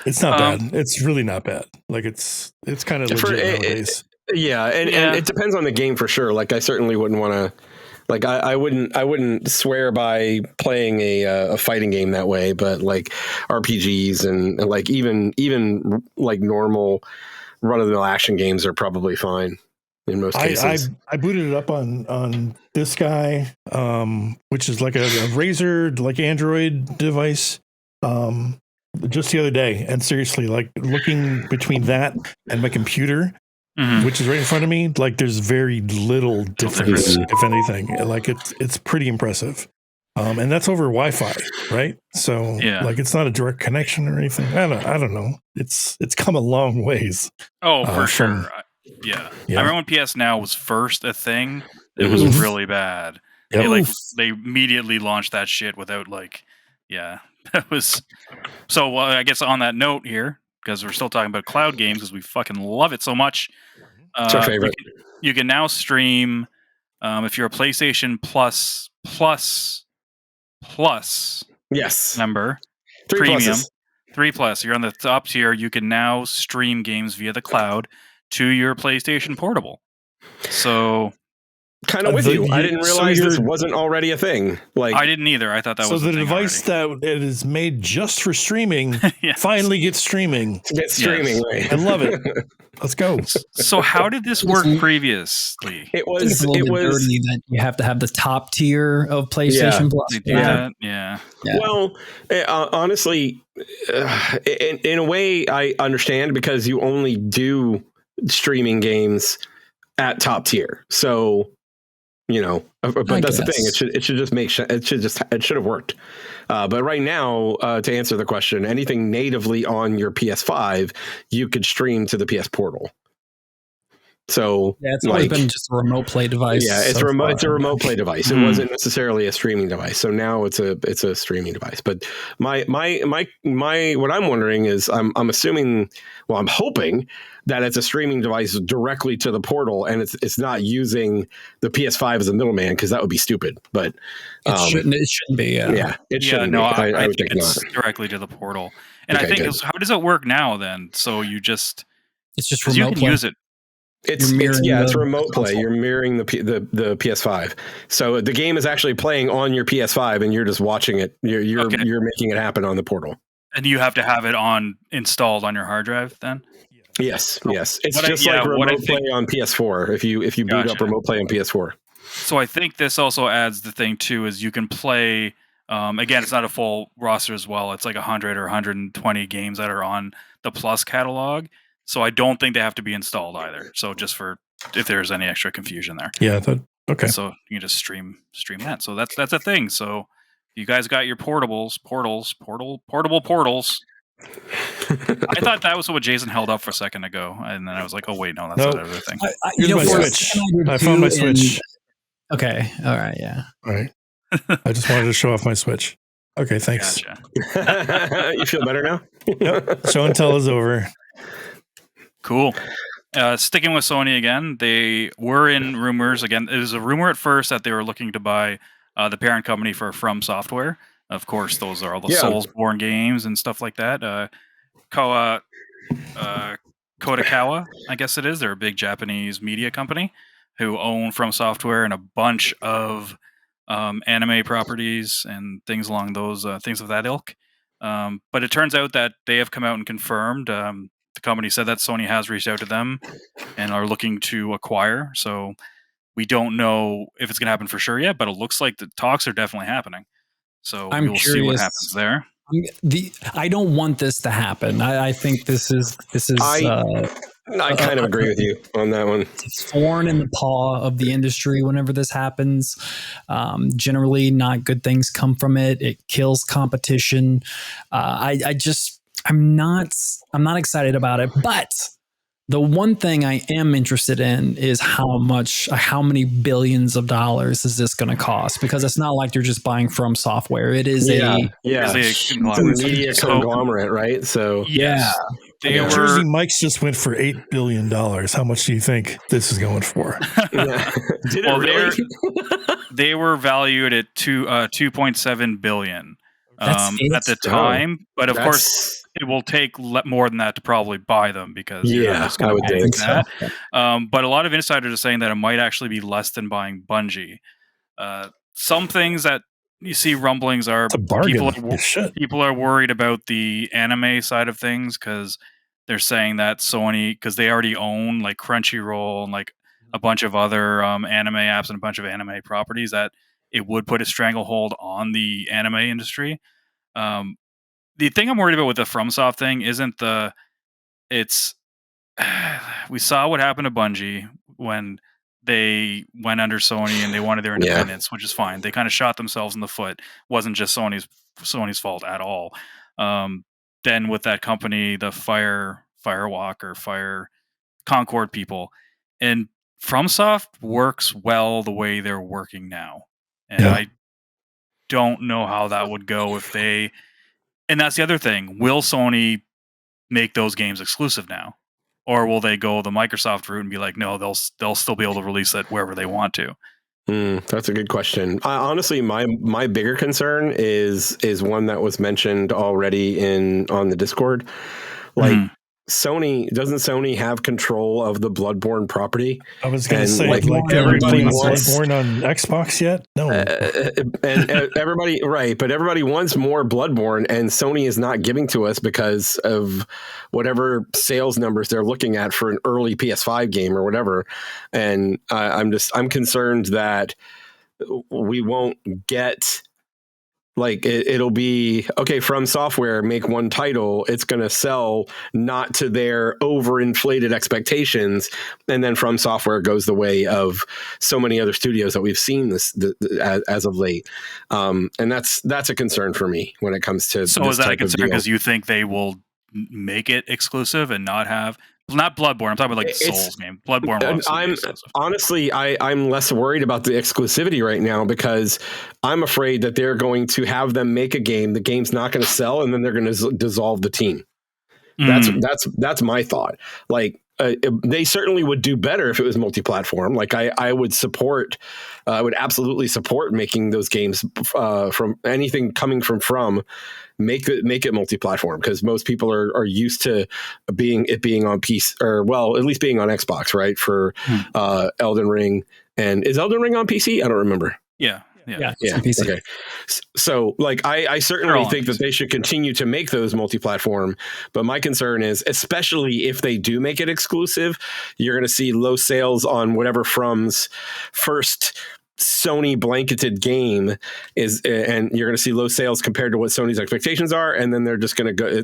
It's not bad. It's really not bad. Like it's kind of legit nowadays. And it depends on the game for sure. Like I certainly wouldn't want to. Like I wouldn't swear by playing a fighting game that way, but like RPGs and like even like normal run of the mill action games are probably fine in most cases. I booted it up on this guy, which is like a Razer like Android device, just the other day, and seriously, like looking between that and my computer. Mm-hmm. Which is right in front of me. Like there's very little difference, if anything. Like it's pretty impressive, and that's over Wi-Fi, right? So like it's not a direct connection or anything. I don't know. It's come a long ways. Oh, for sure. Yeah. I remember when PS Now was first a thing. It was really bad. Yep. They immediately launched that shit without that was. So I guess on that note here, because we're still talking about cloud games because we fucking love it so much. It's our favorite. You can now stream if you're a PlayStation Plus member, 3 premium, pluses. 3+. You're on the top tier. You can now stream games via the cloud to your PlayStation Portable. So. Kind of with you. I didn't realize this wasn't already a thing. Like I didn't either. I thought that was the device already. that is made just for streaming finally gets streaming. Right? I love it. Let's go. So how did this work previously? It was dirty that you have to have the top tier of PlayStation Plus. Yeah. Well, honestly, in a way, I understand because you only do streaming games at top tier. So. But that's the thing. It should just it should have worked. But right now, to answer the question, anything natively on your PS5, you could stream to the PS Portal. So it's always been just a remote play device. Yeah, it's a remote play device. It wasn't necessarily a streaming device. So now it's a streaming device. But my what I'm wondering is I'm assuming, well, I'm hoping that it's a streaming device directly to the portal, and it's not using the PS5 as a middleman, because that would be stupid. But it shouldn't be. It shouldn't. No, be. I would think it's not directly to the portal. And I think how does it work now then? So you just It's just because you remote can play. use it. It's remote play. You're mirroring the PS5. So the game is actually playing on your PS5, and you're just watching it. You're making it happen on the portal. And you have to have it installed on your hard drive then? Yes. It's like remote play on PS4. If you boot up remote play on PS4. So I think this also adds the thing too is you can play. Again, it's not a full roster as well. It's like 100 or 120 games that are on the Plus catalog. So I don't think they have to be installed either. So just for if there's any extra confusion there. Yeah. Okay. So you can just stream that. So that's a thing. So you guys got your portable portals. I thought that was what Jason held up for a second ago, and then I was like, "Oh wait, no, that's another thing." Here's my Switch. I found my Switch. Okay, all right, yeah, all right. I just wanted to show off my Switch. Okay, thanks. Gotcha. You feel better now? Yep. Show and tell is over. Cool. Sticking with Sony again, they were in rumors again. It was a rumor at first that they were looking to buy the parent company for From Software. Of course, those are all the Soulsborne games and stuff like that. Kodakawa, I guess it is. They're a big Japanese media company who own From Software and a bunch of anime properties and things along those things of that ilk. But it turns out that they have come out and confirmed. The company said that Sony has reached out to them and are looking to acquire. So we don't know if it's going to happen for sure yet, but it looks like the talks are definitely happening. So we'll see what happens there. I don't want this to happen. I think this is. I kind of agree with you on that one. It's a thorn in the paw of the industry whenever this happens. Generally, not good things come from it. It kills competition. I'm not excited about it. But the one thing I am interested in is how many billions of dollars is this going to cost? Because it's not like you're just buying From Software. It is a media conglomerate, right? So Jersey Mike's just went for $8 billion. How much do you think this is going for? Did it really? They were valued at 2.7 billion at the time, but of course it will take more than that to probably buy them because I would think that. But a lot of insiders are saying that it might actually be less than buying Bungie. Some things that you see rumblings are people are worried about the anime side of things because they're saying that Sony, because they already own like Crunchyroll and like a bunch of other anime apps and a bunch of anime properties, that it would put a stranglehold on the anime industry. The thing I'm worried about with the FromSoft thing isn't we saw what happened to Bungie when they went under Sony and they wanted their independence, which is fine. They kind of shot themselves in the foot. Wasn't just Sony's fault at all. Then with that company, the Firewalk or Fire Concord people, and FromSoft works well the way they're working now. And I don't know how that would go if they... And that's the other thing. Will Sony make those games exclusive now? Or will they go the Microsoft route and be like, no, they'll still be able to release it wherever they want to? That's a good question. Honestly, my bigger concern is one that was mentioned already on the Discord. Like, doesn't Sony have control of the Bloodborne property? I was going to say, like everybody wants Bloodborne on Xbox yet? No. And everybody, right, but everybody wants more Bloodborne, and Sony is not giving to us because of whatever sales numbers they're looking at for an early PS5 game or whatever. And I'm concerned that we won't get... Like it'll be okay. From Software make one title, it's going to sell not to their overinflated expectations, and then From Software goes the way of so many other studios that we've seen as of late, and that's a concern for me when it comes to. So is that a concern because you think they will make it exclusive and not Bloodborne? I'm talking about like the Souls game. Bloodborne. I'm less worried about the exclusivity right now because I'm afraid that they're going to have them make a game. The game's not going to sell, and then they're going to dissolve the team. That's my thought. Like they certainly would do better if it was multi-platform. Like I would support, I would absolutely support making those games from anything coming from make it multi-platform, because most people are used to being on PC, or well, at least being on Xbox, right? For Elden Ring, and is Elden Ring on PC? I don't remember. Yeah. It's on PC. Okay. So, like, I certainly think that they should continue to make those multi-platform, but my concern is, especially if they do make it exclusive, you're going to see low sales on whatever From's first Sony blanketed game is, and you're going to see low sales compared to what Sony's expectations are, and then they're just going to go.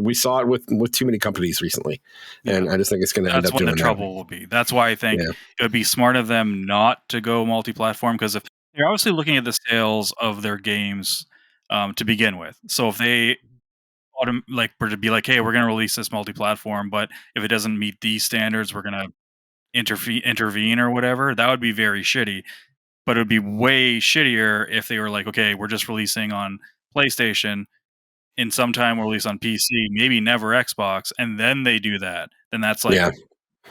We saw it with too many companies recently, and I just think it's going to end up doing that. That's what the trouble will be. That's why I think it would be smart of them not to go multi-platform, because if they're obviously looking at the sales of their games to begin with. So if they were to be like, hey, we're going to release this multi-platform, but if it doesn't meet these standards, we're going to intervene or whatever, that would be very shitty. But it would be way shittier if they were like, okay, we're just releasing on PlayStation, in some time we'll release on PC, maybe never Xbox, and then they do that. Then that's like,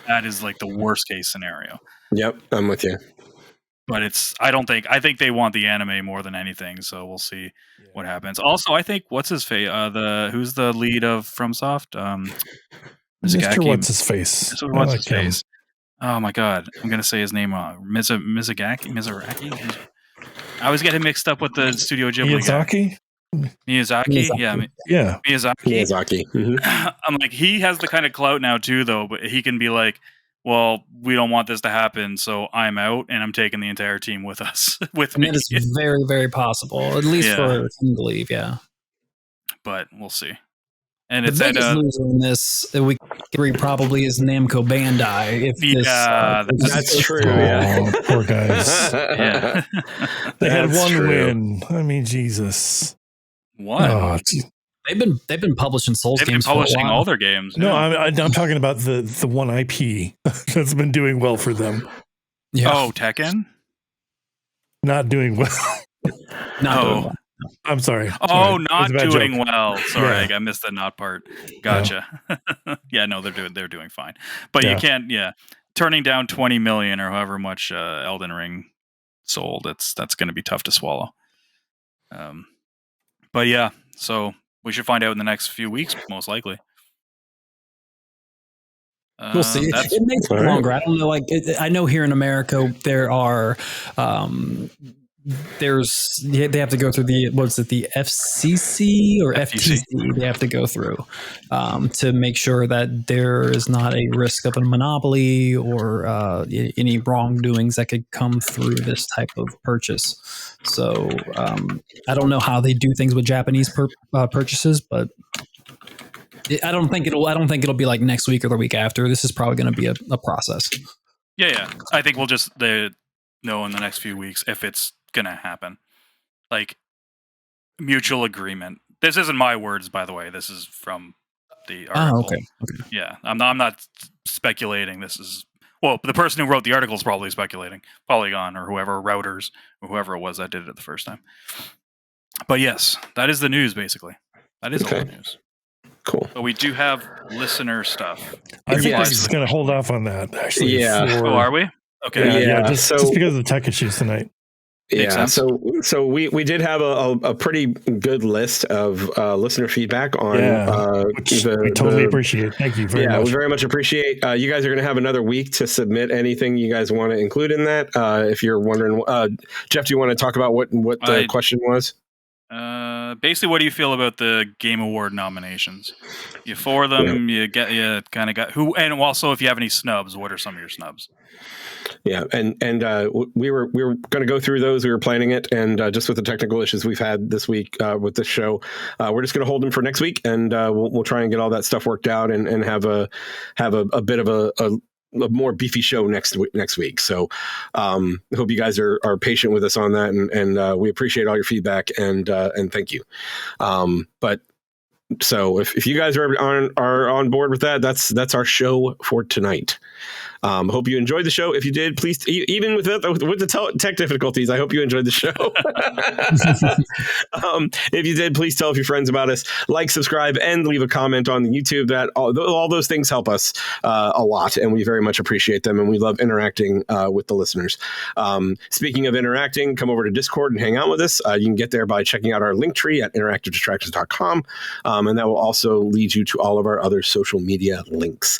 that is like the worst case scenario. Yep, I'm with you. But I think they want the anime more than anything, so we'll see what happens. Also, I think who's the lead of FromSoft? Mr. What's his face? Mr. What's his face? Oh my god, I'm gonna say his name wrong. Mizuraki. I always get him mixed up with the Studio Ghibli guy. Miyazaki. Yeah. Miyazaki. Mm-hmm. I'm like, he has the kind of clout now too, though. But he can be like, well, we don't want this to happen, so I'm out, and I'm taking the entire team with us. With me. That is very, very possible, at least for him to believe, But we'll see. And the biggest loser in this, we agree, probably is Namco Bandai. That's true. Poor guys. They had one win. I mean, Jesus. What? Oh, They've been publishing Souls games. They've been publishing all their games. No, I'm talking about the one IP that's been doing well for them. Yeah. Oh, Tekken? Not doing well. Not doing well. I'm sorry. Oh, not doing well. Sorry, I missed the not part. Gotcha. No, they're doing fine. But you can't. Turning down 20 million or however much Elden Ring sold, that's going to be tough to swallow. But yeah, so we should find out in the next few weeks, most likely. We'll see. It may take longer. I don't know. I know here in America there are. They have to go through the FCC or FTC. They have to go through to make sure that there is not a risk of a monopoly or any wrongdoings that could come through this type of purchase. So I don't know how they do things with Japanese purchases, but I don't think it'll be like next week or the week after. This is probably going to be a process. Yeah. I think we'll just know in the next few weeks if it's gonna happen, like mutual agreement. This isn't my words, by the way. This is from the article. Okay. Yeah, I'm not speculating. This is the person who wrote the article is probably speculating. Polygon or whoever, Routers or whoever it was that did it the first time. But yes, that is the news. Basically, that is all the news. Cool. But we do have listener stuff. I think we're just going to hold off on that. Actually, are we? Okay. Just because of the tech issues tonight. Yeah, so we did have a pretty good list of listener feedback on which we totally appreciate. Thank you very much. Yeah, we very much appreciate. You guys are going to have another week to submit anything you guys want to include in that. If you're wondering, Jeff, do you want to talk about what the question was? Basically, what do you feel about the Game Award nominations? You for them? You kind of got who? And also, if you have any snubs, what are some of your snubs? Yeah, and we were going to go through those. We were planning it, and just with the technical issues we've had this week with this show, we're just going to hold them for next week, and we'll try and get all that stuff worked out, and have a bit of a more beefy show next week. So hope you guys are patient with us on that, and we appreciate all your feedback, and thank you. But So if you guys are on board with that, that's our show for tonight. Hope you enjoyed the show. If you did, please, even with the tech difficulties, I hope you enjoyed the show. If you did, please tell a few friends about us. Like, subscribe, and leave a comment on the YouTube. That all those things help us a lot, and we very much appreciate them, and we love interacting with the listeners. Speaking of interacting, come over to Discord and hang out with us. You can get there by checking out our link tree at interactivedistractions.com, and that will also lead you to all of our other social media links.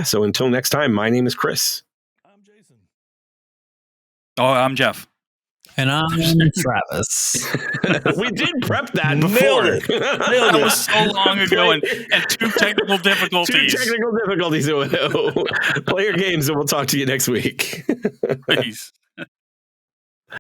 So until next time, my name is Chris. I'm Jason. Oh, I'm Jeff. And I'm Travis. We did prep that before. That was so long ago, and two technical difficulties. Play your games, and we'll talk to you next week. Peace.